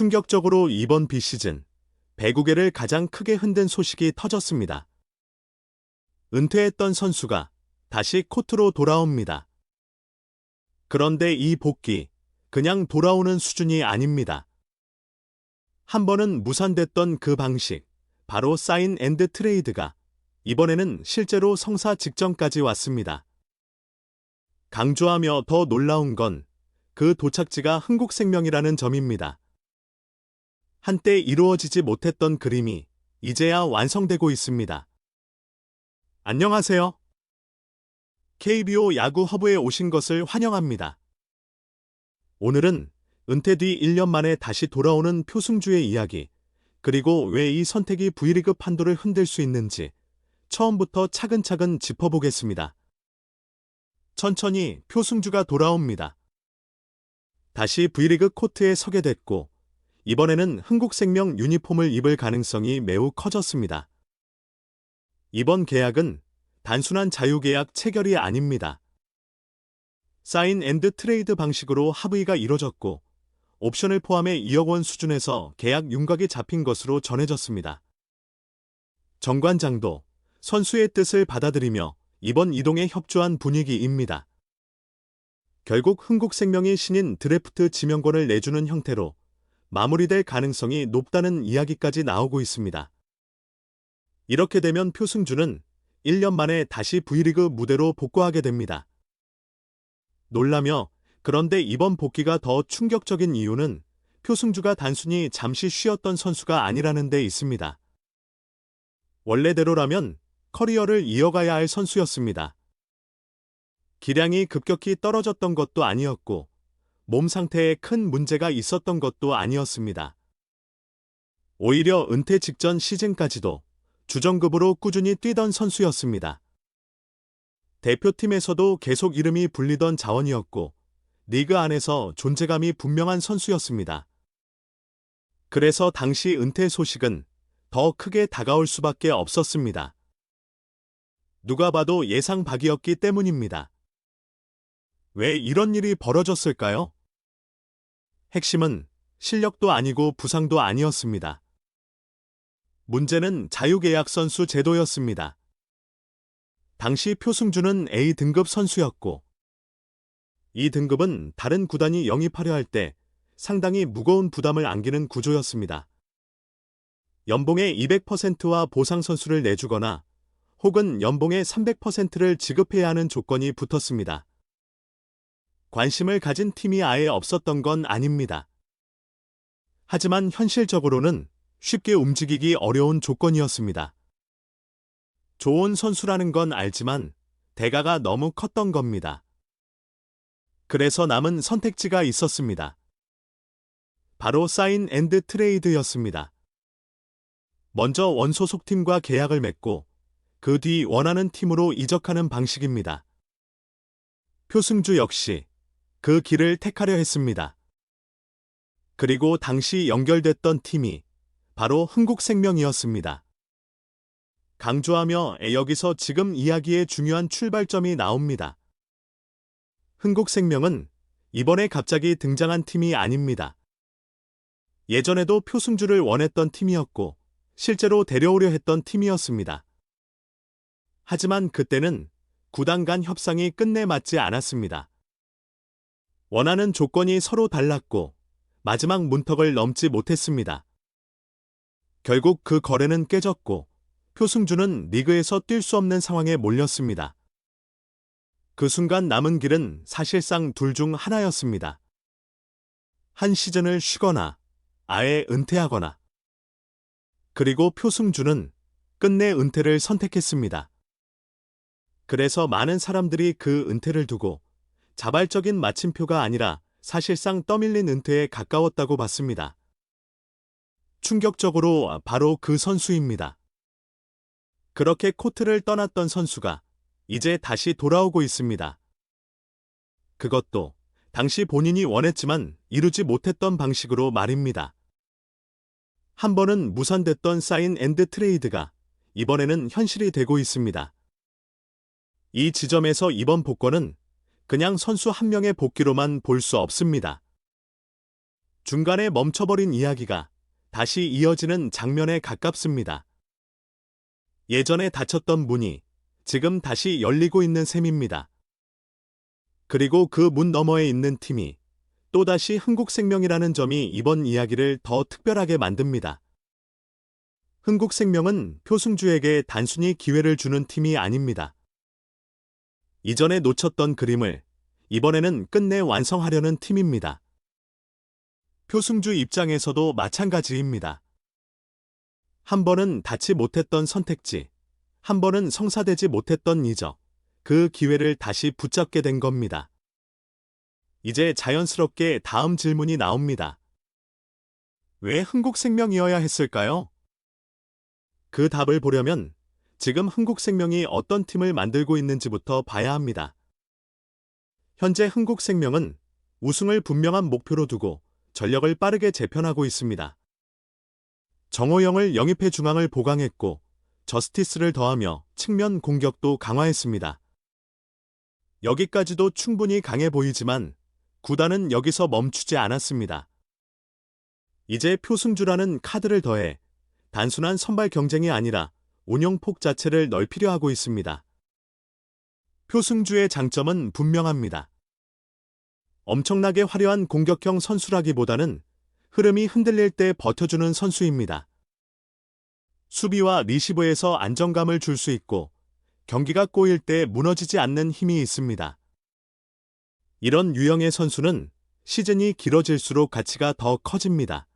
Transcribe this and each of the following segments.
충격적으로 이번 비시즌 배구계를 가장 크게 흔든 소식이 터졌습니다. 은퇴했던 선수가 다시 코트로 돌아옵니다. 그런데 이 복귀, 그냥 돌아오는 수준이 아닙니다. 한 번은 무산됐던 그 방식, 바로 사인 앤드 트레이드가 이번에는 실제로 성사 직전까지 왔습니다. 강조하며 더 놀라운 건 그 도착지가 흥국생명이라는 점입니다. 한때 이루어지지 못했던 그림이 이제야 완성되고 있습니다. 안녕하세요. KBO 야구 허브에 오신 것을 환영합니다. 오늘은 은퇴 뒤 1년 만에 다시 돌아오는 표승주의 이야기, 그리고 왜 이 선택이 V리그 판도를 흔들 수 있는지 처음부터 차근차근 짚어보겠습니다. 천천히 표승주가 돌아옵니다. 다시 V리그 코트에 서게 됐고, 이번에는 흥국생명 유니폼을 입을 가능성이 매우 커졌습니다. 이번 계약은 단순한 자유계약 체결이 아닙니다. 사인 앤드 트레이드 방식으로 합의가 이뤄졌고, 옵션을 포함해 2억 원 수준에서 계약 윤곽이 잡힌 것으로 전해졌습니다. 정관장도 선수의 뜻을 받아들이며 이번 이동에 협조한 분위기입니다. 결국 흥국생명이 신인 드래프트 지명권을 내주는 형태로 마무리될 가능성이 높다는 이야기까지 나오고 있습니다. 이렇게 되면 표승주는 1년 만에 다시 V리그 무대로 복귀하게 됩니다. 놀라며 그런데 이번 복귀가 더 충격적인 이유는 표승주가 단순히 잠시 쉬었던 선수가 아니라는 데 있습니다. 원래대로라면 커리어를 이어가야 할 선수였습니다. 기량이 급격히 떨어졌던 것도 아니었고 몸 상태에 큰 문제가 있었던 것도 아니었습니다. 오히려 은퇴 직전 시즌까지도 주전급으로 꾸준히 뛰던 선수였습니다. 대표팀에서도 계속 이름이 불리던 자원이었고 리그 안에서 존재감이 분명한 선수였습니다. 그래서 당시 은퇴 소식은 더 크게 다가올 수밖에 없었습니다. 누가 봐도 예상 밖이었기 때문입니다. 왜 이런 일이 벌어졌을까요? 핵심은 실력도 아니고 부상도 아니었습니다. 문제는 자유계약 선수 제도였습니다. 당시 표승주는 A등급 선수였고, 이 등급은 다른 구단이 영입하려 할 때 상당히 무거운 부담을 안기는 구조였습니다. 연봉의 200%와 보상 선수를 내주거나 혹은 연봉의 300%를 지급해야 하는 조건이 붙었습니다. 관심을 가진 팀이 아예 없었던 건 아닙니다. 하지만 현실적으로는 쉽게 움직이기 어려운 조건이었습니다. 좋은 선수라는 건 알지만 대가가 너무 컸던 겁니다. 그래서 남은 선택지가 있었습니다. 바로 사인 앤드 트레이드였습니다. 먼저 원소속팀과 계약을 맺고 그 뒤 원하는 팀으로 이적하는 방식입니다. 표승주 역시 그 길을 택하려 했습니다. 그리고 당시 연결됐던 팀이 바로 흥국생명이었습니다. 강조하며 여기서 지금 이야기의 중요한 출발점이 나옵니다. 흥국생명은 이번에 갑자기 등장한 팀이 아닙니다. 예전에도 표승주를 원했던 팀이었고 실제로 데려오려 했던 팀이었습니다. 하지만 그때는 구단 간 협상이 끝내 맞지 않았습니다. 원하는 조건이 서로 달랐고 마지막 문턱을 넘지 못했습니다. 결국 그 거래는 깨졌고 표승주는 리그에서 뛸 수 없는 상황에 몰렸습니다. 그 순간 남은 길은 사실상 둘 중 하나였습니다. 한 시즌을 쉬거나 아예 은퇴하거나. 그리고 표승주는 끝내 은퇴를 선택했습니다. 그래서 많은 사람들이 그 은퇴를 두고 자발적인 마침표가 아니라 사실상 떠밀린 은퇴에 가까웠다고 봤습니다. 충격적으로 바로 그 선수입니다. 그렇게 코트를 떠났던 선수가 이제 다시 돌아오고 있습니다. 그것도 당시 본인이 원했지만 이루지 못했던 방식으로 말입니다. 한 번은 무산됐던 사인 앤드 트레이드가 이번에는 현실이 되고 있습니다. 이 지점에서 이번 복권은 그냥 선수 한 명의 복귀로만 볼 수 없습니다. 중간에 멈춰버린 이야기가 다시 이어지는 장면에 가깝습니다. 예전에 닫혔던 문이 지금 다시 열리고 있는 셈입니다. 그리고 그 문 너머에 있는 팀이 또다시 흥국생명이라는 점이 이번 이야기를 더 특별하게 만듭니다. 흥국생명은 표승주에게 단순히 기회를 주는 팀이 아닙니다. 이전에 놓쳤던 그림을 이번에는 끝내 완성하려는 팀입니다. 표승주 입장에서도 마찬가지입니다. 한 번은 닿지 못했던 선택지, 한 번은 성사되지 못했던 이적, 그 기회를 다시 붙잡게 된 겁니다. 이제 자연스럽게 다음 질문이 나옵니다. 왜 흥국생명이어야 했을까요? 그 답을 보려면 지금 흥국생명이 어떤 팀을 만들고 있는지부터 봐야 합니다. 현재 흥국생명은 우승을 분명한 목표로 두고 전력을 빠르게 재편하고 있습니다. 정호영을 영입해 중앙을 보강했고 저스티스를 더하며 측면 공격도 강화했습니다. 여기까지도 충분히 강해 보이지만 구단은 여기서 멈추지 않았습니다. 이제 표승주라는 카드를 더해 단순한 선발 경쟁이 아니라 운영폭 자체를 넓히려 하고 있습니다. 표승주의 장점은 분명합니다. 엄청나게 화려한 공격형 선수라기보다는 흐름이 흔들릴 때 버텨주는 선수입니다. 수비와 리시브에서 안정감을 줄 수 있고 경기가 꼬일 때 무너지지 않는 힘이 있습니다. 이런 유형의 선수는 시즌이 길어질수록 가치가 더 커집니다.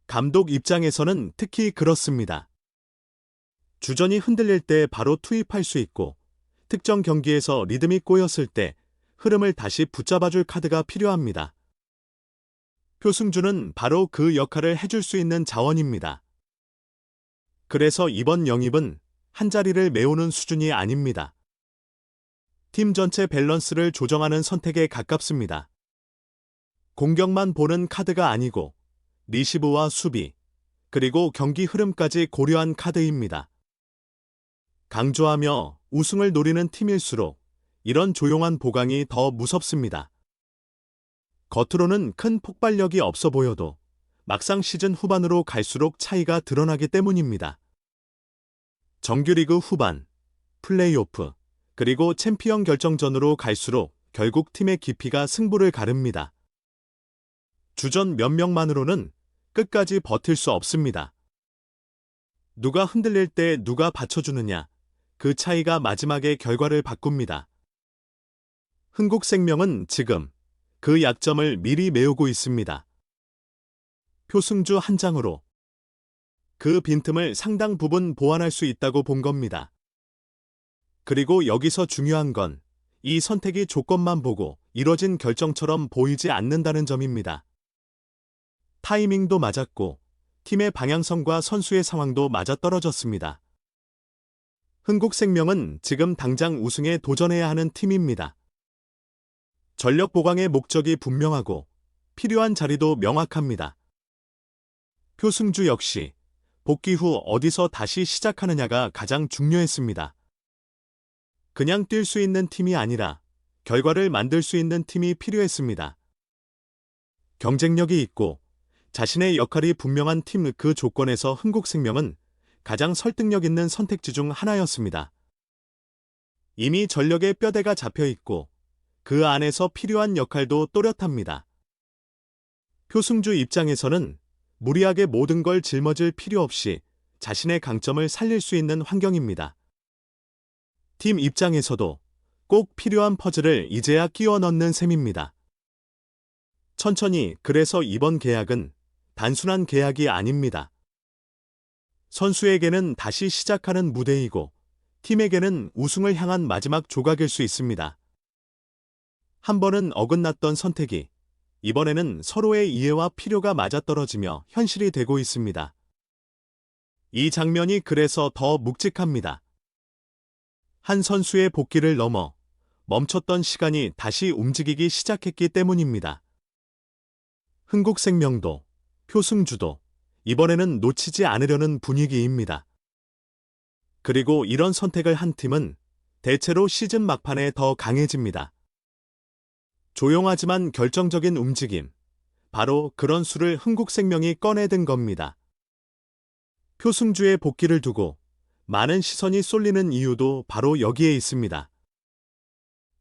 감독 입장에서는 특히 그렇습니다. 주전이 흔들릴 때 바로 투입할 수 있고 특정 경기에서 리듬이 꼬였을 때 흐름을 다시 붙잡아줄 카드가 필요합니다. 표승주는 바로 그 역할을 해줄 수 있는 자원입니다. 그래서 이번 영입은 한자리를 메우는 수준이 아닙니다. 팀 전체 밸런스를 조정하는 선택에 가깝습니다. 공격만 보는 카드가 아니고 리시브와 수비, 그리고 경기 흐름까지 고려한 카드입니다. 강조하며 우승을 노리는 팀일수록 이런 조용한 보강이 더 무섭습니다. 겉으로는 큰 폭발력이 없어 보여도 막상 시즌 후반으로 갈수록 차이가 드러나기 때문입니다. 정규리그 후반, 플레이오프, 그리고 챔피언 결정전으로 갈수록 결국 팀의 깊이가 승부를 가릅니다. 주전 몇 명만으로는 끝까지 버틸 수 없습니다. 누가 흔들릴 때 누가 받쳐주느냐, 그 차이가 마지막에 결과를 바꿉니다. 흥국생명은 지금 그 약점을 미리 메우고 있습니다. 표승주 한 장으로 그 빈틈을 상당 부분 보완할 수 있다고 본 겁니다. 그리고 여기서 중요한 건 이 선택이 조건만 보고 이뤄진 결정처럼 보이지 않는다는 점입니다. 타이밍도 맞았고 팀의 방향성과 선수의 상황도 맞아떨어졌습니다. 흥국생명은 지금 당장 우승에 도전해야 하는 팀입니다. 전력 보강의 목적이 분명하고 필요한 자리도 명확합니다. 표승주 역시 복귀 후 어디서 다시 시작하느냐가 가장 중요했습니다. 그냥 뛸 수 있는 팀이 아니라 결과를 만들 수 있는 팀이 필요했습니다. 경쟁력이 있고 자신의 역할이 분명한 팀 그 조건에서 흥국생명은 가장 설득력 있는 선택지 중 하나였습니다. 이미 전력의 뼈대가 잡혀 있고 그 안에서 필요한 역할도 또렷합니다. 표승주 입장에서는 무리하게 모든 걸 짊어질 필요 없이 자신의 강점을 살릴 수 있는 환경입니다. 팀 입장에서도 꼭 필요한 퍼즐을 이제야 끼워 넣는 셈입니다. 천천히. 그래서 이번 계약은 단순한 계약이 아닙니다. 선수에게는 다시 시작하는 무대이고 팀에게는 우승을 향한 마지막 조각일 수 있습니다. 한 번은 어긋났던 선택이 이번에는 서로의 이해와 필요가 맞아떨어지며 현실이 되고 있습니다. 이 장면이 그래서 더 묵직합니다. 한 선수의 복귀를 넘어 멈췄던 시간이 다시 움직이기 시작했기 때문입니다. 흥국생명도 표승주도 이번에는 놓치지 않으려는 분위기입니다. 그리고 이런 선택을 한 팀은 대체로 시즌 막판에 더 강해집니다. 조용하지만 결정적인 움직임, 바로 그런 수를 흥국생명이 꺼내든 겁니다. 표승주의 복귀를 두고 많은 시선이 쏠리는 이유도 바로 여기에 있습니다.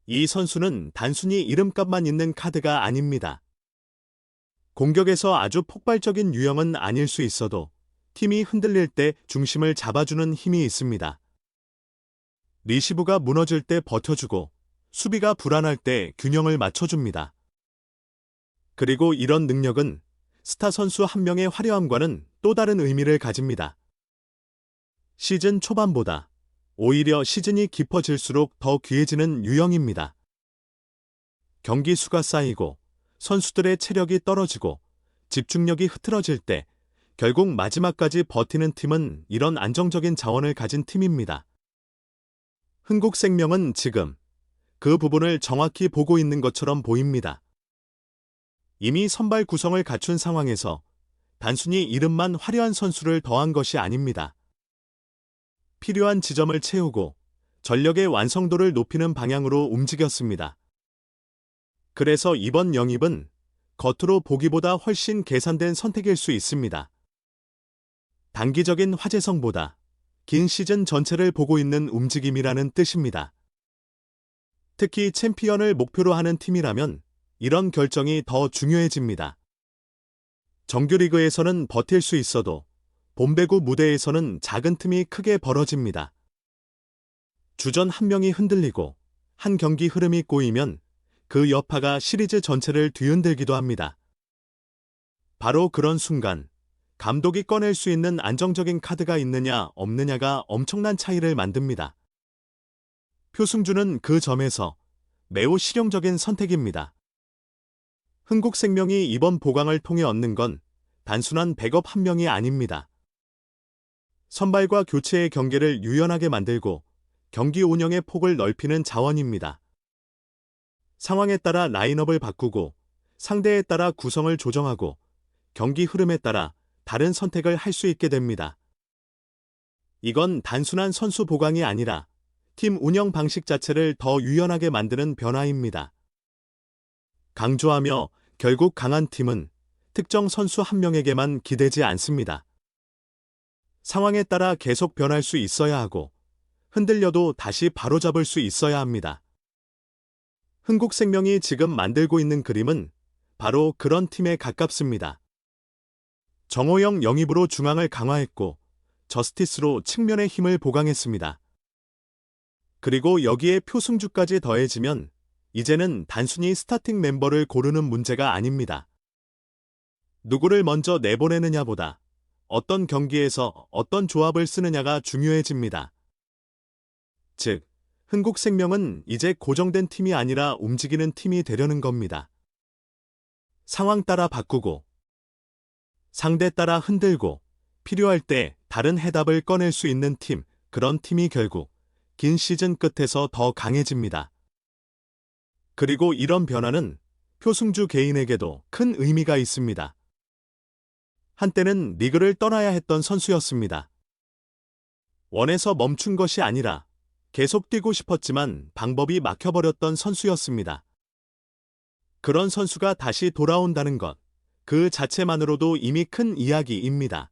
이 선수는 단순히 이름값만 있는 카드가 아닙니다. 공격에서 아주 폭발적인 유형은 아닐 수 있어도 팀이 흔들릴 때 중심을 잡아주는 힘이 있습니다. 리시브가 무너질 때 버텨주고 수비가 불안할 때 균형을 맞춰줍니다. 그리고 이런 능력은 스타 선수 한 명의 화려함과는 또 다른 의미를 가집니다. 시즌 초반보다 오히려 시즌이 깊어질수록 더 귀해지는 유형입니다. 경기 수가 쌓이고 선수들의 체력이 떨어지고 집중력이 흐트러질 때 결국 마지막까지 버티는 팀은 이런 안정적인 자원을 가진 팀입니다. 흥국생명은 지금 그 부분을 정확히 보고 있는 것처럼 보입니다. 이미 선발 구성을 갖춘 상황에서 단순히 이름만 화려한 선수를 더한 것이 아닙니다. 필요한 지점을 채우고 전력의 완성도를 높이는 방향으로 움직였습니다. 그래서 이번 영입은 겉으로 보기보다 훨씬 계산된 선택일 수 있습니다. 단기적인 화제성보다 긴 시즌 전체를 보고 있는 움직임이라는 뜻입니다. 특히 챔피언을 목표로 하는 팀이라면 이런 결정이 더 중요해집니다. 정규리그에서는 버틸 수 있어도 본배구 무대에서는 작은 틈이 크게 벌어집니다. 주전 한 명이 흔들리고 한 경기 흐름이 꼬이면 그 여파가 시리즈 전체를 뒤흔들기도 합니다. 바로 그런 순간 감독이 꺼낼 수 있는 안정적인 카드가 있느냐 없느냐가 엄청난 차이를 만듭니다. 표승주는 그 점에서 매우 실용적인 선택입니다. 흥국생명이 이번 보강을 통해 얻는 건 단순한 백업 한 명이 아닙니다. 선발과 교체의 경계를 유연하게 만들고 경기 운영의 폭을 넓히는 자원입니다. 상황에 따라 라인업을 바꾸고 상대에 따라 구성을 조정하고 경기 흐름에 따라 다른 선택을 할 수 있게 됩니다. 이건 단순한 선수 보강이 아니라 팀 운영 방식 자체를 더 유연하게 만드는 변화입니다. 강조하며 결국 강한 팀은 특정 선수 한 명에게만 기대지 않습니다. 상황에 따라 계속 변할 수 있어야 하고 흔들려도 다시 바로잡을 수 있어야 합니다. 흥국생명이 지금 만들고 있는 그림은 바로 그런 팀에 가깝습니다. 정호영 영입으로 중앙을 강화했고 저스티스로 측면의 힘을 보강했습니다. 그리고 여기에 표승주까지 더해지면 이제는 단순히 스타팅 멤버를 고르는 문제가 아닙니다. 누구를 먼저 내보내느냐보다 어떤 경기에서 어떤 조합을 쓰느냐가 중요해집니다. 즉, 흥국생명은 이제 고정된 팀이 아니라 움직이는 팀이 되려는 겁니다. 상황 따라 바꾸고, 상대 따라 흔들고, 필요할 때 다른 해답을 꺼낼 수 있는 팀, 그런 팀이 결국 긴 시즌 끝에서 더 강해집니다. 그리고 이런 변화는 표승주 개인에게도 큰 의미가 있습니다. 한때는 리그를 떠나야 했던 선수였습니다. 원에서 멈춘 것이 아니라 계속 뛰고 싶었지만 방법이 막혀버렸던 선수였습니다. 그런 선수가 다시 돌아온다는 것, 그 자체만으로도 이미 큰 이야기입니다.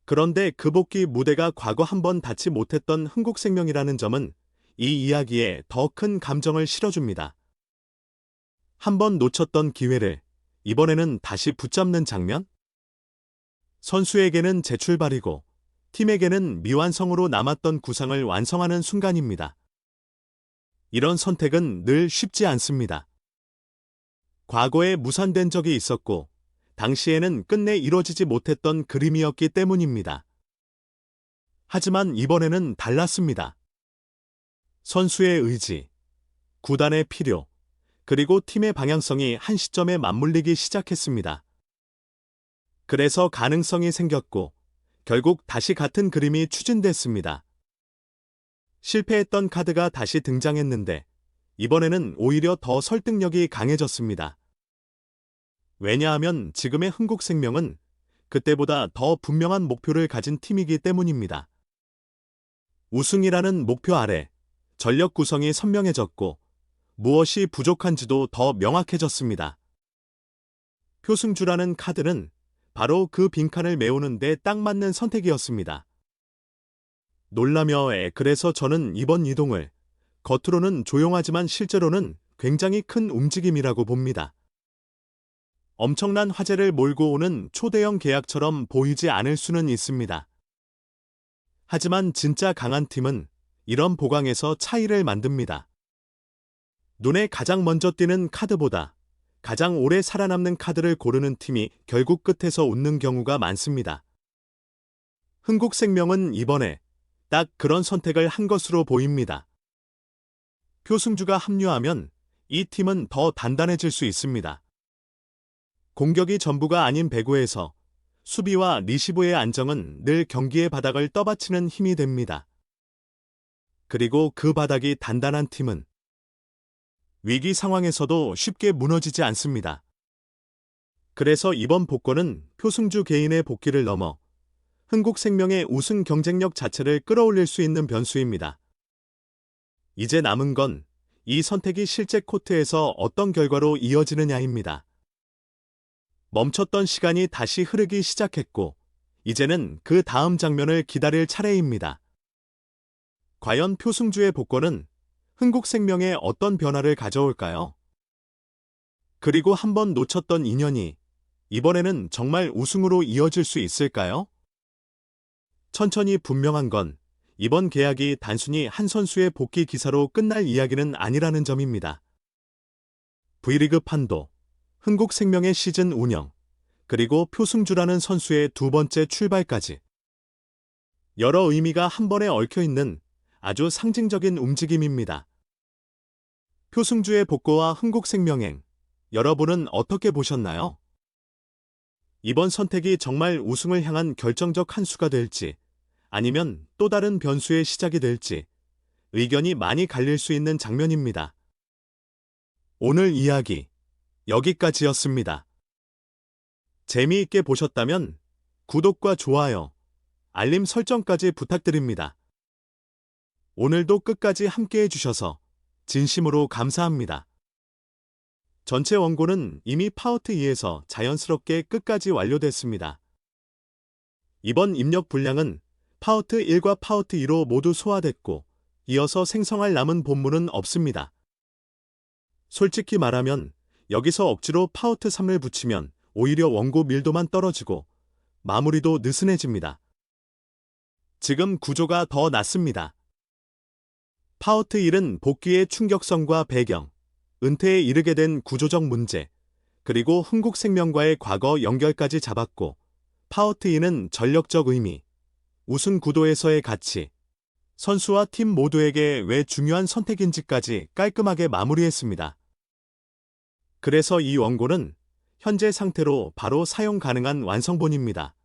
그런데 그 복귀 무대가 과거 한번 닿지 못했던 흥국생명이라는 점은 이 이야기에 더 큰 감정을 실어줍니다. 한번 놓쳤던 기회를 이번에는 다시 붙잡는 장면? 선수에게는 재출발이고 팀에게는 미완성으로 남았던 구상을 완성하는 순간입니다. 이런 선택은 늘 쉽지 않습니다. 과거에 무산된 적이 있었고 당시에는 끝내 이뤄지지 못했던 그림이었기 때문입니다. 하지만 이번에는 달랐습니다. 선수의 의지, 구단의 필요, 그리고 팀의 방향성이 한 시점에 맞물리기 시작했습니다. 그래서 가능성이 생겼고 결국 다시 같은 그림이 추진됐습니다. 실패했던 카드가 다시 등장했는데 이번에는 오히려 더 설득력이 강해졌습니다. 왜냐하면 지금의 흥국생명은 그때보다 더 분명한 목표를 가진 팀이기 때문입니다. 우승이라는 목표 아래 전력 구성이 선명해졌고 무엇이 부족한지도 더 명확해졌습니다. 표승주라는 카드는 바로 그 빈칸을 메우는 데 딱 맞는 선택이었습니다. 놀라며 그래서 저는 이번 이동을 겉으로는 조용하지만 실제로는 굉장히 큰 움직임이라고 봅니다. 엄청난 화제를 몰고 오는 초대형 계약처럼 보이지 않을 수는 있습니다. 하지만 진짜 강한 팀은 이런 보강에서 차이를 만듭니다. 눈에 가장 먼저 띄는 카드보다 가장 오래 살아남는 카드를 고르는 팀이 결국 끝에서 웃는 경우가 많습니다. 흥국생명은 이번에 딱 그런 선택을 한 것으로 보입니다. 표승주가 합류하면 이 팀은 더 단단해질 수 있습니다. 공격이 전부가 아닌 배구에서 수비와 리시브의 안정은 늘 경기의 바닥을 떠받치는 힘이 됩니다. 그리고 그 바닥이 단단한 팀은 위기 상황에서도 쉽게 무너지지 않습니다. 그래서 이번 복권은 표승주 개인의 복귀를 넘어 흥국생명의 우승 경쟁력 자체를 끌어올릴 수 있는 변수입니다. 이제 남은 건 이 선택이 실제 코트에서 어떤 결과로 이어지느냐입니다. 멈췄던 시간이 다시 흐르기 시작했고, 이제는 그 다음 장면을 기다릴 차례입니다. 과연 표승주의 복권은 흥국생명에 어떤 변화를 가져올까요? 그리고 한번 놓쳤던 인연이 이번에는 정말 우승으로 이어질 수 있을까요? 천천히 분명한 건 이번 계약이 단순히 한 선수의 복귀 기사로 끝날 이야기는 아니라는 점입니다. V리그 판도, 흥국생명의 시즌 운영, 그리고 표승주라는 선수의 두 번째 출발까지 여러 의미가 한 번에 얽혀있는 아주 상징적인 움직임입니다. 표승주의 복구와 흥국생명행, 여러분은 어떻게 보셨나요? 이번 선택이 정말 우승을 향한 결정적 한 수가 될지, 아니면 또 다른 변수의 시작이 될지 의견이 많이 갈릴 수 있는 장면입니다. 오늘 이야기 여기까지였습니다. 재미있게 보셨다면 구독과 좋아요, 알림 설정까지 부탁드립니다. 오늘도 끝까지 함께해 주셔서 진심으로 감사합니다. 전체 원고는 이미 파우트 2에서 자연스럽게 끝까지 완료됐습니다. 이번 입력 분량은 파우트 1과 파우트 2로 모두 소화됐고 이어서 생성할 남은 본문은 없습니다. 솔직히 말하면 여기서 억지로 파우트 3을 붙이면 오히려 원고 밀도만 떨어지고 마무리도 느슨해집니다. 지금 구조가 더 낫습니다. 파우트 1은 복귀의 충격성과 배경, 은퇴에 이르게 된 구조적 문제, 그리고 흥국생명과의 과거 연결까지 잡았고 파우트 2는 전력적 의미, 우승 구도에서의 가치, 선수와 팀 모두에게 왜 중요한 선택인지까지 깔끔하게 마무리했습니다. 그래서 이 원고는 현재 상태로 바로 사용 가능한 완성본입니다.